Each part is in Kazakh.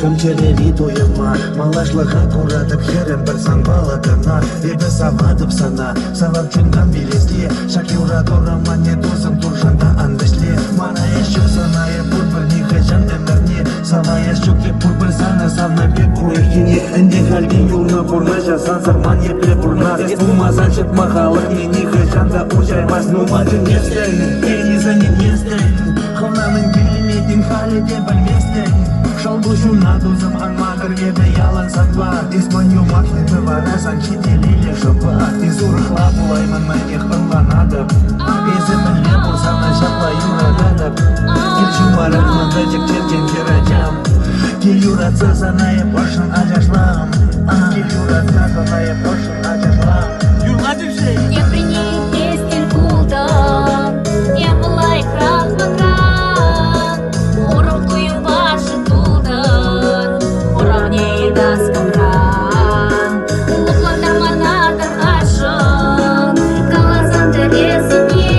Хымчелери туйыма, малашлыға куратып херем бір санбалығына. Ебі савадып сана, савап чунган билесте. Шак юрадора мане дозым туржанда андышле. Мана ешчук санае пурбір нихажан эмірне. Сава ешчук еп пурбір сана савна бек курехине. Энде халден юлна пурна жасан сарман епле пурна. Ес бумазан шытма халық не нихажанда учаймас нумадын естен. Ени занят естен, хонамын келеметін халеде білместен. Шалбушу надузым анмагыр ебе ялан сатва. Испанью махнет быварасан чителиле шыпа. Изурықла булаймын мәнех ынланадып. Безіміле болсана жапла юрададып. Келшумарық мындыжық черкен керачам. Кел юратса санайып башын ажашлам. Кел юратса санайып башын ажашлам. Юрладып жей! Я принят пестель кулдан, я была их рахманран. Уровкую ваши тулдан, уравнее даскамран. Лупландар манатар ашан, калазан терезине.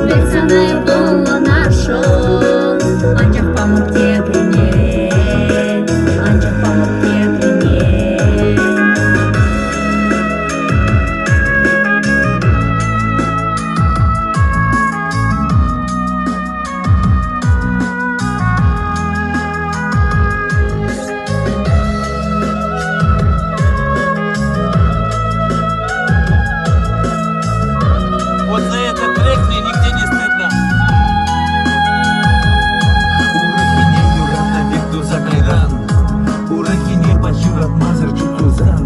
Бельцанай было нашан, анчах помог тебе принять, анчах помог тебе принять. Вот за этот трек мне нигде не стыдно. Урахине юратна бекду закайран. Урахине бачурат мазыр чутузан.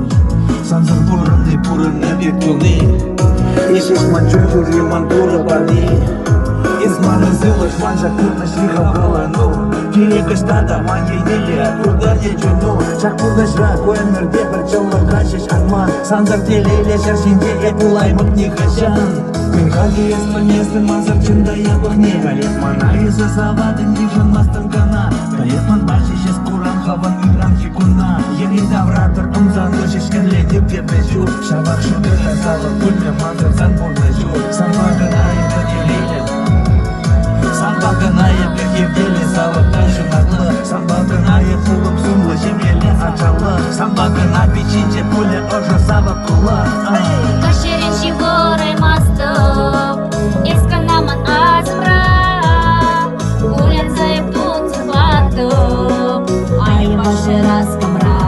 Санзыр бурынны пурынны бектуны. Ишеш манчур юри мантура парни. Изманы зылыш манжа курна шлиха бралану. Керегі штада маньей неле курда ечуну. Шак курдашра көмірде бір чылы қашеш арман. Санзыр телейле шаршинде епулаймық нехашан. Мен хаги еспанесін манзыр чында ябықне. Калет мана есі савадын нижын мастын кана. Калет ман башешес куран хаван иран хикуна. Ери давратыр ұмзаны шешкенле деп депежу. Шабақ шүгірі салық күлме манзыр зан бурдажу. Санбағына ебі делейлі. Санбағына ебі хевделі савықтай шынарлы. Санбағына ебі сұлып сұмлы жемелі ачалы. Санбағына печенче пуле ұжы савық құлы. Кашеренші горы мастып, есканаман азымра. Гулен зайып тут цыпатып, ай ваши раскамра.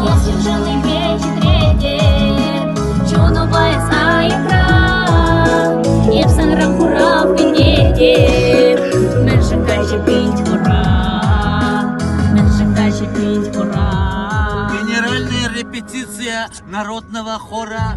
Если в жилый вечер редер, чуну боец айкран. Епсан рахурав бенедер, мен шагайши пить ура, мен шагайши пить ура. Генеральная репетиция народного хора.